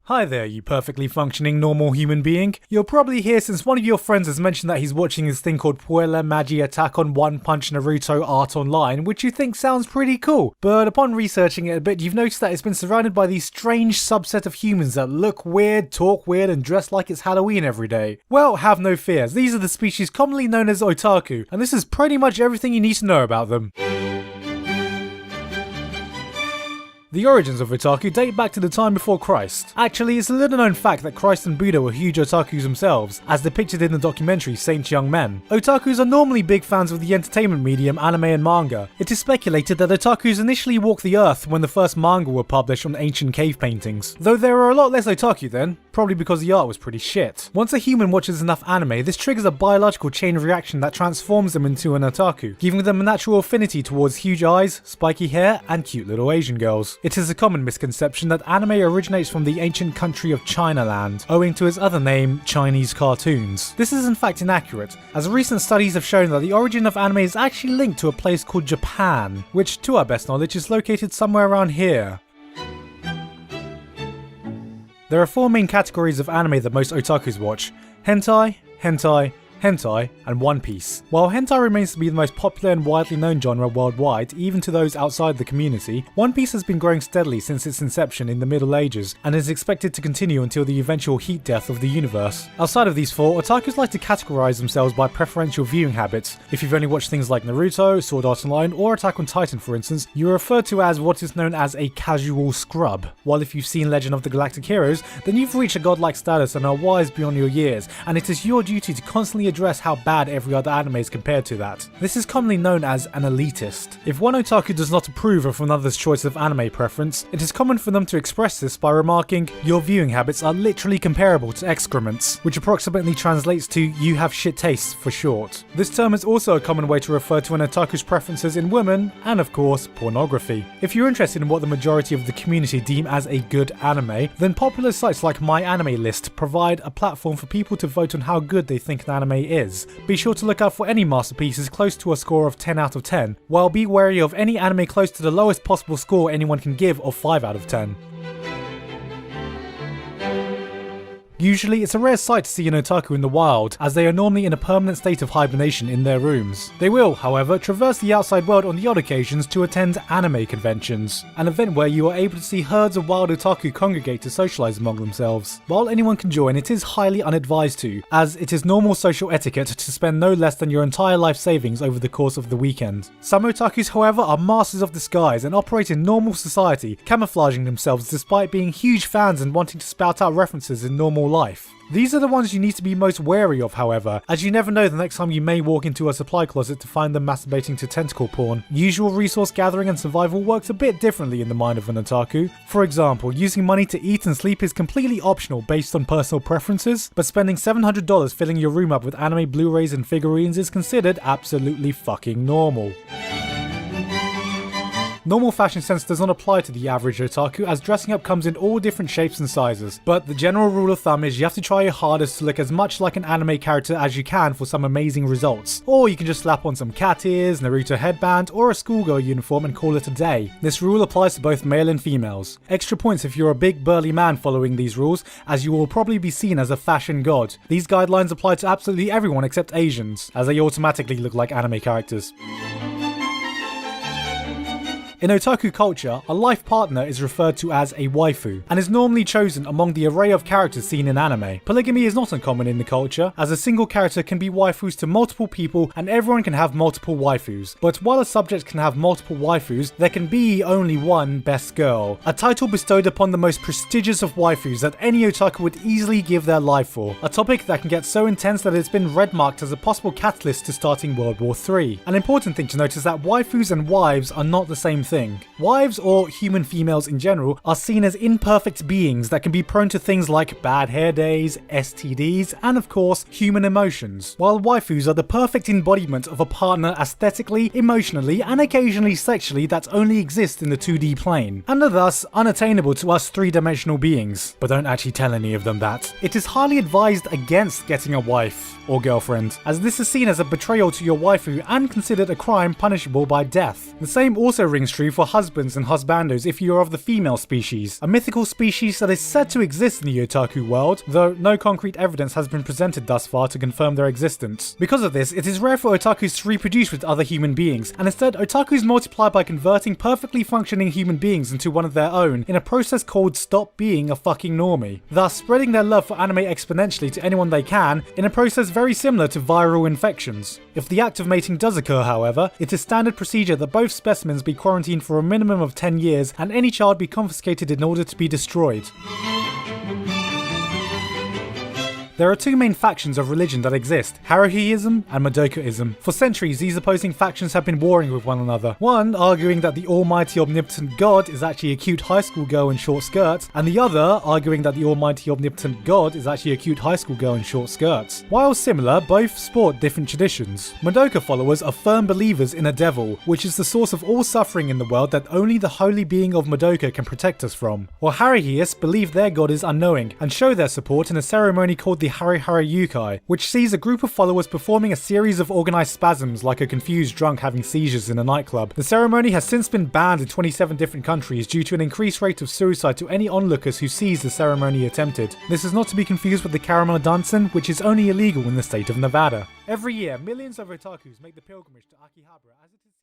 Hi there, you perfectly functioning normal human being. You're probably here since one of your friends has mentioned that he's watching this thing called Puella Magi Attack on One Punch Naruto art online, which you think sounds pretty cool. But upon researching it a bit, you've noticed that it's been surrounded by these strange subset of humans that look weird, talk weird, and dress like it's Halloween every day. Well, have no fears. These are the species commonly known as otaku, and this is pretty much everything you need to know about them. The origins of otaku date back to the time before Christ. Actually, it's a little known fact that Christ and Buddha were huge otakus themselves, as depicted in the documentary Saint Young Men. Otakus are normally big fans of the entertainment medium anime and manga. It is speculated that otakus initially walked the earth when the first manga were published on ancient cave paintings. Though there are a lot less otaku then, probably because the art was pretty shit. Once a human watches enough anime, this triggers a biological chain reaction that transforms them into an otaku, giving them a natural affinity towards huge eyes, spiky hair, and cute little Asian girls. It is a common misconception that anime originates from the ancient country of Chinaland, owing to its other name, Chinese cartoons. This is in fact inaccurate, as recent studies have shown that the origin of anime is actually linked to a place called Japan, which to our best knowledge is located somewhere around here. There are four main categories of anime that most otakus watch: hentai, hentai, hentai, and One Piece. While hentai remains to be the most popular and widely known genre worldwide, even to those outside the community, One Piece has been growing steadily since its inception in the Middle Ages, and is expected to continue until the eventual heat death of the universe. Outside of these four, otakus like to categorize themselves by preferential viewing habits. If you've only watched things like Naruto, Sword Art Online, or Attack on Titan for instance, you are referred to as what is known as a casual scrub. While if you've seen Legend of the Galactic Heroes, then you've reached a godlike status and are wise beyond your years, and it is your duty to constantly address how bad every other anime is compared to that. This is commonly known as an elitist. If one otaku does not approve of another's choice of anime preference, it is common for them to express this by remarking, "Your viewing habits are literally comparable to excrements," which approximately translates to "you have shit tastes" for short. This term is also a common way to refer to an otaku's preferences in women, and of course, pornography. If you're interested in what the majority of the community deem as a good anime, then popular sites like My Anime List provide a platform for people to vote on how good they think an anime is. Be sure to look out for any masterpieces close to a score of 10 out of 10, while be wary of any anime close to the lowest possible score anyone can give of 5 out of 10. Usually, it's a rare sight to see an otaku in the wild, as they are normally in a permanent state of hibernation in their rooms. They will, however, traverse the outside world on the odd occasions to attend anime conventions, an event where you are able to see herds of wild otaku congregate to socialize among themselves. While anyone can join, it is highly unadvised to, as it is normal social etiquette to spend no less than your entire life savings over the course of the weekend. Some otakus, however, are masters of disguise and operate in normal society, camouflaging themselves despite being huge fans and wanting to spout out references in normal life. These are the ones you need to be most wary of, however, as you never know the next time you may walk into a supply closet to find them masturbating to tentacle porn. Usual resource gathering and survival works a bit differently in the mind of an otaku. For example, using money to eat and sleep is completely optional based on personal preferences, but spending $700 filling your room up with anime Blu-rays and figurines is considered absolutely fucking normal. Normal fashion sense does not apply to the average otaku, as dressing up comes in all different shapes and sizes, but the general rule of thumb is you have to try your hardest to look as much like an anime character as you can for some amazing results. Or you can just slap on some cat ears, Naruto headband, or a schoolgirl uniform and call it a day. This rule applies to both male and females. Extra points if you're a big burly man following these rules, as you will probably be seen as a fashion god. These guidelines apply to absolutely everyone except Asians, as they automatically look like anime characters. In otaku culture, a life partner is referred to as a waifu, and is normally chosen among the array of characters seen in anime. Polygamy is not uncommon in the culture, as a single character can be waifus to multiple people and everyone can have multiple waifus. But while a subject can have multiple waifus, there can be only one best girl, a title bestowed upon the most prestigious of waifus that any otaku would easily give their life for. A topic that can get so intense that it's been red-marked as a possible catalyst to starting World War III. An important thing to note is that waifus and wives are not the same thing. Wives, or human females in general, are seen as imperfect beings that can be prone to things like bad hair days, STDs, and of course, human emotions, while waifus are the perfect embodiment of a partner aesthetically, emotionally, and occasionally sexually that only exists in the 2D plane, and are thus unattainable to us three-dimensional beings. But don't actually tell any of them that. It is highly advised against getting a wife or girlfriend, as this is seen as a betrayal to your waifu and considered a crime punishable by death. The same also rings true true for husbands and husbandos if you are of the female species, a mythical species that is said to exist in the otaku world, though no concrete evidence has been presented thus far to confirm their existence. Because of this, it is rare for otakus to reproduce with other human beings, and instead otakus multiply by converting perfectly functioning human beings into one of their own in a process called stop being a fucking normie, thus spreading their love for anime exponentially to anyone they can in a process very similar to viral infections. If the act of mating does occur, however, it is standard procedure that both specimens be quarantined for a minimum of 10 years and any child be confiscated in order to be destroyed. There are two main factions of religion that exist, Haruhiism and Madokaism. For centuries, these opposing factions have been warring with one another. One arguing that the almighty omnipotent god is actually a cute high school girl in short skirts, and the other arguing that the almighty omnipotent god is actually a cute high school girl in short skirts. While similar, both sport different traditions. Madoka followers are firm believers in a devil, which is the source of all suffering in the world that only the holy being of Madoka can protect us from. While Haruhiists believe their god is unknowing, and show their support in a ceremony called the Harihara Yukai, which sees a group of followers performing a series of organized spasms like a confused drunk having seizures in a nightclub. The ceremony has since been banned in 27 different countries due to an increased rate of suicide to any onlookers who sees the ceremony attempted. This is not to be confused with the caramel dancing, which is only illegal in the state of Nevada. Every year, millions of otakus make the pilgrimage to Akihabara as it is